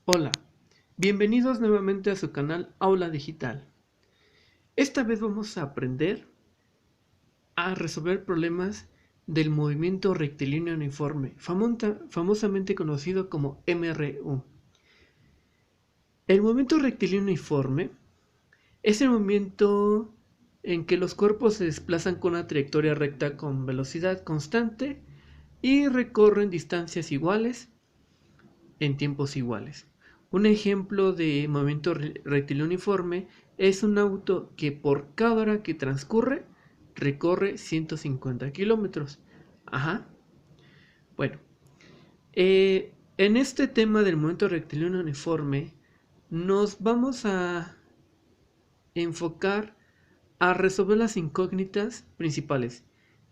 Hola, bienvenidos nuevamente a su canal Aula Digital. Esta vez vamos a aprender a resolver problemas del movimiento rectilíneo uniforme, famosamente conocido como MRU. El movimiento rectilíneo uniforme es el movimiento en que los cuerpos se desplazan con una trayectoria recta con velocidad constante y recorren distancias iguales en tiempos iguales. Un ejemplo de movimiento rectilíneo uniforme es un auto que por cada hora que transcurre recorre 150 kilómetros. Ajá. Bueno, en este tema del movimiento rectilíneo uniforme nos vamos a enfocar a resolver las incógnitas principales,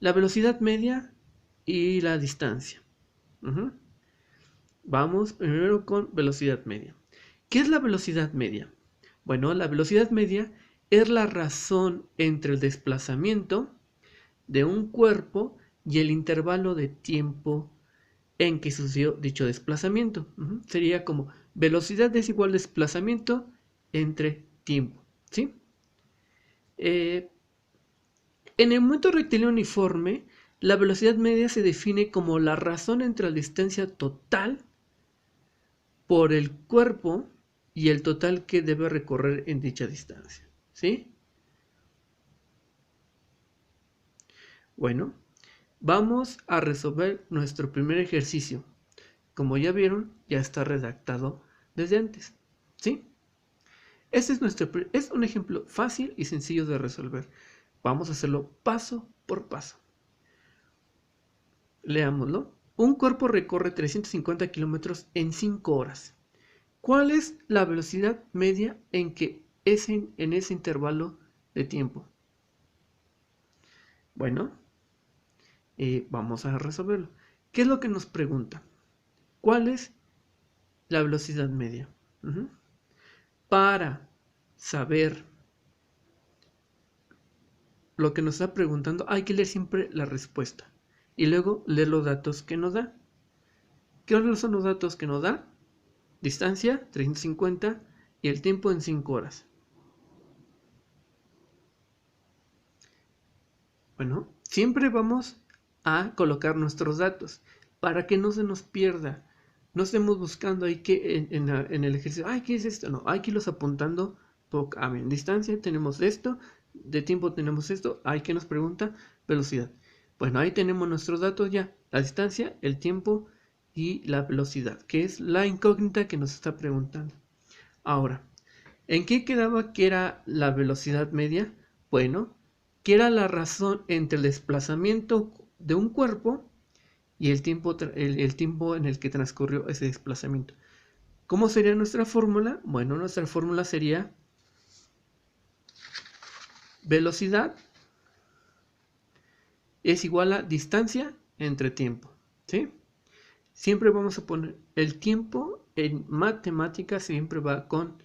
la velocidad media y la distancia. Ajá. Vamos primero con velocidad media. ¿Qué es la velocidad media? Bueno, la velocidad media es la razón entre el desplazamiento de un cuerpo y el intervalo de tiempo en que sucedió dicho desplazamiento. Sería como velocidad es igual a desplazamiento entre tiempo. ¿Sí? En el momento rectilíneo uniforme, la velocidad media se define como la razón entre la distancia total por el cuerpo y el total que debe recorrer en dicha distancia. ¿Sí? Bueno, vamos a resolver nuestro primer ejercicio. Como ya vieron, ya está redactado desde antes. ¿Sí? Este es un ejemplo fácil y sencillo de resolver. Vamos a hacerlo paso por paso. Leámoslo. Un cuerpo recorre 350 kilómetros en 5 horas. ¿Cuál es la velocidad media en que es en ese intervalo de tiempo? Bueno, vamos a resolverlo. ¿Qué es lo que nos pregunta? ¿Cuál es la velocidad media? Para saber lo que nos está preguntando, hay que leer siempre la respuesta y luego leer los datos que nos da. ¿Qué son los datos que nos da? Distancia, 350, y el tiempo en 5 horas. Bueno, siempre vamos a colocar nuestros datos para que no se nos pierda. No estemos buscando ahí que en el ejercicio, ay, ¿qué es esto? No, hay que irlos apuntando. En distancia tenemos esto, de tiempo tenemos esto, hay que nos pregunta velocidad. Bueno, ahí tenemos nuestros datos ya, la distancia, el tiempo y la velocidad, que es la incógnita que nos está preguntando. Ahora, ¿en qué quedaba que era la velocidad media? Bueno, que era la razón entre el desplazamiento de un cuerpo y el tiempo en el que transcurrió ese desplazamiento. ¿Cómo sería nuestra fórmula? Bueno, nuestra fórmula sería velocidad es igual a distancia entre tiempo. ¿Sí? Siempre vamos a poner el tiempo en matemáticas, siempre va con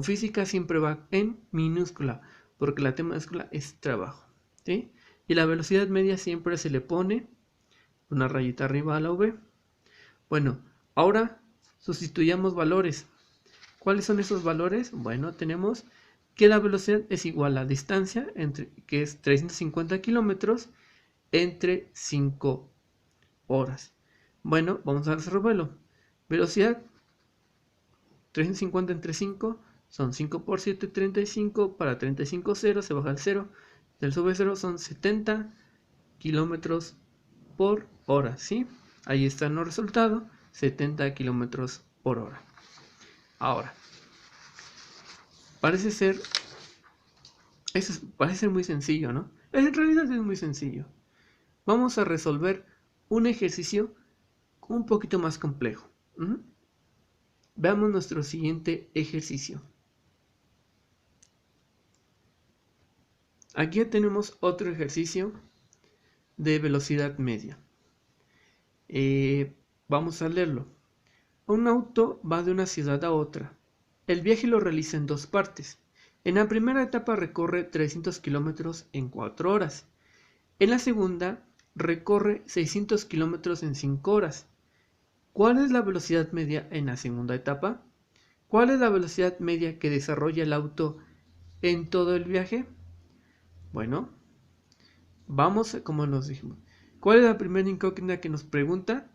física siempre va en minúscula, porque la T minúscula es trabajo. ¿Sí? Y la velocidad media siempre se le pone una rayita arriba a la V. Bueno, ahora sustituyamos valores. ¿Cuáles son esos valores? Bueno, tenemos que la velocidad es igual a distancia, que es 350 kilómetros, entre 5 horas. Bueno, vamos a resolverlo. Velocidad 350 entre 5 son 5 por 7, 35. Para 35 0 se baja el 0. Del sobre 0 son 70 kilómetros por hora. ¿Sí? Ahí está el resultado, 70 kilómetros por hora. Ahora, parece ser muy sencillo, ¿no? En realidad es muy sencillo. Vamos a resolver un ejercicio un poquito más complejo. Veamos nuestro siguiente ejercicio. Aquí tenemos otro ejercicio de velocidad media. Vamos a leerlo. Un auto va de una ciudad a otra. El viaje lo realiza en dos partes. En la primera etapa recorre 300 kilómetros en 4 horas. En la segunda recorre 600 kilómetros en 5 horas. ¿Cuál es la velocidad media en la segunda etapa? ¿Cuál es la velocidad media que desarrolla el auto en todo el viaje? Bueno, vamos a como nos dijimos. ¿Cuál es la primera incógnita que nos pregunta?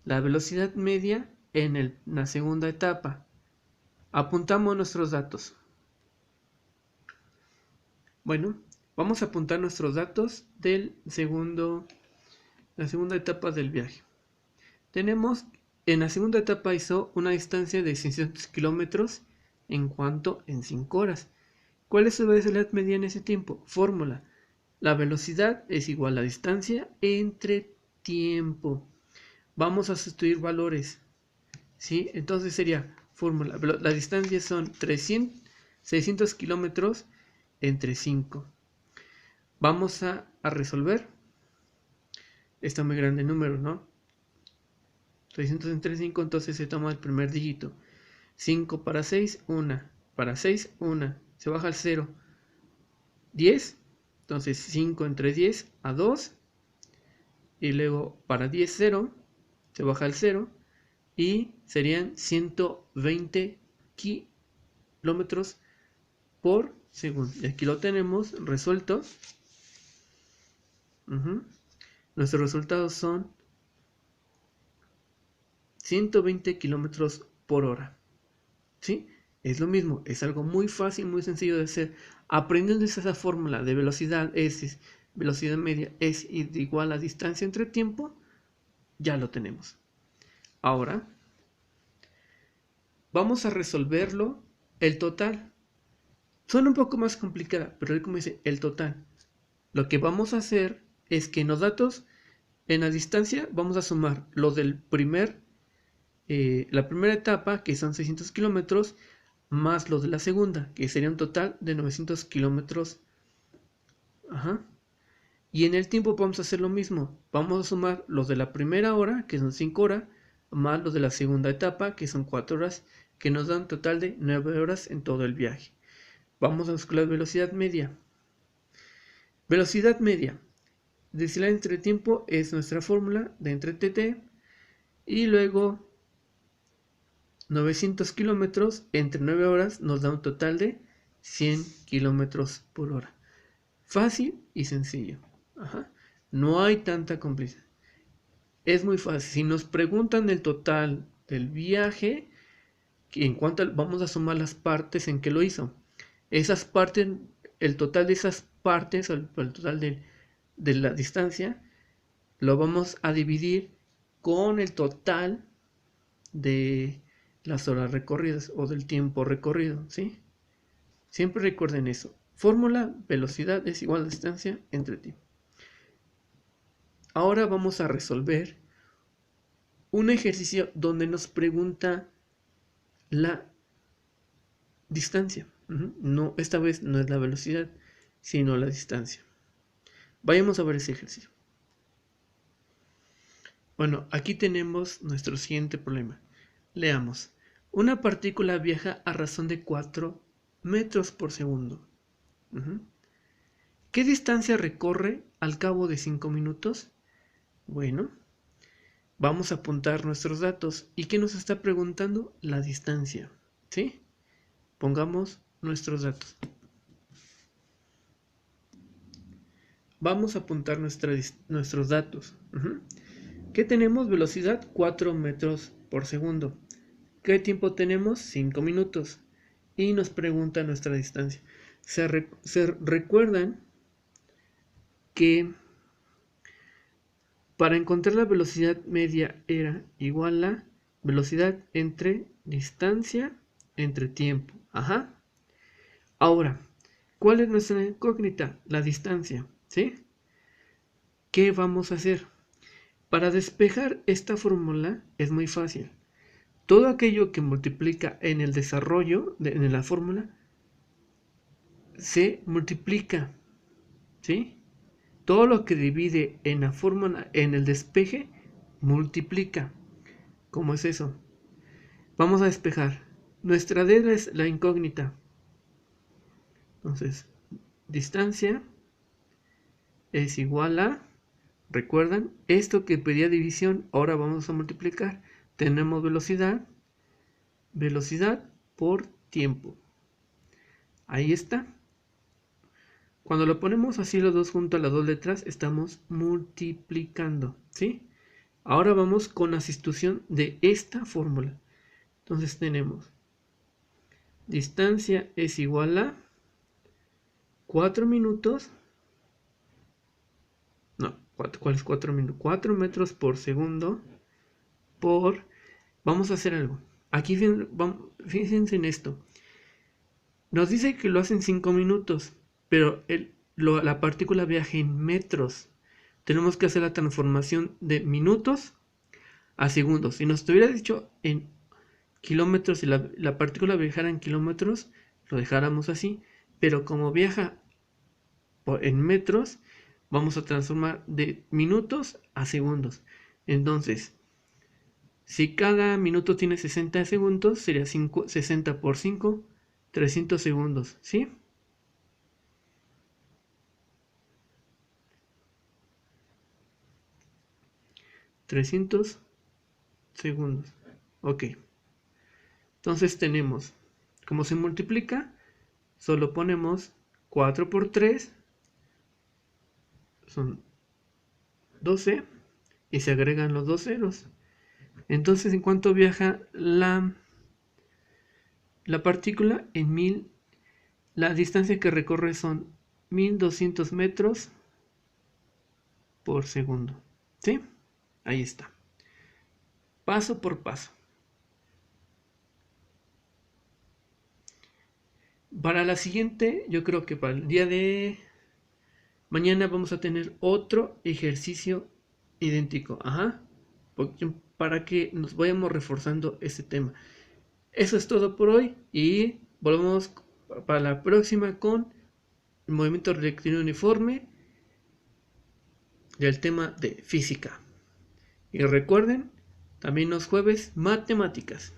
La velocidad media en la segunda etapa. Apuntamos nuestros datos. Bueno, vamos a apuntar nuestros datos la segunda etapa del viaje. Tenemos, en la segunda etapa hizo una distancia de 600 kilómetros en 5 horas. ¿Cuál es su velocidad media en ese tiempo? Fórmula. La velocidad es igual a la distancia entre tiempo. Vamos a sustituir valores. ¿Sí? Entonces sería fórmula. La distancia son 600 kilómetros entre 5. Vamos a resolver. Está muy grande el número, ¿no? 600 entre 5, entonces se toma el primer dígito. 5 para 6, 1. Para 6, 1. Se baja al 0. 10. Entonces 5 entre 10 a 2. Y luego para 10, 0. Se baja al 0. Y serían 120 kilómetros por segundo. Y aquí lo tenemos resuelto. Nuestros resultados son 120 kilómetros por hora. ¿Sí? Es lo mismo, es algo muy fácil, muy sencillo de hacer. Aprendiendo esa fórmula de velocidad velocidad media es igual a distancia entre tiempo, ya lo tenemos. Ahora, vamos a resolverlo el total. Suena un poco más complicada, pero como dice el total. Lo que vamos a hacer es que en los datos, en la distancia, vamos a sumar lo del la primera etapa, que son 600 kilómetros, más lo de la segunda, que sería un total de 900 kilómetros. Y en el tiempo vamos a hacer lo mismo. Vamos a sumar los de la primera hora, que son 5 horas, más los de la segunda etapa, que son 4 horas, que nos dan un total de 9 horas en todo el viaje. Vamos a buscar la velocidad media. Velocidad media. Velocidad entre tiempo es nuestra fórmula de entre TT. Y luego 900 kilómetros entre 9 horas nos da un total de 100 kilómetros por hora. Fácil y sencillo. No hay tanta complicidad. Es muy fácil. Si nos preguntan el total del viaje, en cuanto vamos a sumar las partes en que lo hizo. Esas partes, el total de esas partes, el total de la distancia, lo vamos a dividir con el total de las horas recorridas o del tiempo recorrido, ¿sí? Siempre recuerden eso. Fórmula, velocidad es igual a distancia entre tiempo. Ahora vamos a resolver un ejercicio donde nos pregunta la distancia. No, esta vez no es la velocidad, sino la distancia. Vayamos a ver ese ejercicio. Bueno, aquí tenemos nuestro siguiente problema. Leamos. Una partícula viaja a razón de 4 metros por segundo. ¿Qué distancia recorre al cabo de 5 minutos? Bueno, vamos a apuntar nuestros datos. ¿Y qué nos está preguntando? La distancia. ¿Sí? Pongamos nuestros datos. Vamos a apuntar nuestros datos. ¿Qué tenemos? Velocidad 4 metros por segundo. ¿Qué tiempo tenemos? 5 minutos. Y nos pregunta nuestra distancia. Se recuerdan que para encontrar la velocidad media era igual a velocidad entre distancia entre tiempo. Ahora, ¿cuál es nuestra incógnita? La distancia, ¿sí? ¿Qué vamos a hacer? Para despejar esta fórmula es muy fácil. Todo aquello que multiplica en el desarrollo, en la fórmula, se multiplica, ¿sí? Todo lo que divide en la fórmula, en el despeje, multiplica. ¿Cómo es eso? Vamos a despejar. Nuestra D es la incógnita. Entonces, distancia es igual a, ¿recuerdan? Esto que pedía división, ahora vamos a multiplicar. tenemos velocidad por tiempo. Ahí está. Cuando lo ponemos así los dos junto a las dos letras, estamos multiplicando, ¿sí? Ahora vamos con la sustitución de esta fórmula. Entonces tenemos distancia es igual a 4 minutos. No, ¿cuál es 4 minutos? 4 metros por segundo por... Vamos a hacer algo. Aquí fíjense en esto. Nos dice que lo hacen 5 minutos, pero la partícula viaja en metros. Tenemos que hacer la transformación de minutos a segundos. Si nos hubiera dicho en kilómetros y la partícula viajara en kilómetros, lo dejáramos así. Pero como viaja en metros, vamos a transformar de minutos a segundos. Entonces, si cada minuto tiene 60 segundos, sería 60 por 5, 300 segundos, ¿sí? $300 segundos. Ok. Entonces tenemos, como se multiplica, solo ponemos 4 por 3, son 12, y se agregan los dos ceros. Entonces, ¿en cuánto viaja la partícula? En 1000. La distancia que recorre son 1200 metros por segundo. ¿Sí? Ahí está. Paso por paso. Para la siguiente, yo creo que para el día de mañana vamos a tener otro ejercicio idéntico. Ajá. Para que nos vayamos reforzando este tema. Eso es todo por hoy y volvemos para la próxima con el movimiento rectilíneo uniforme del tema de física. Y recuerden, también los jueves, matemáticas.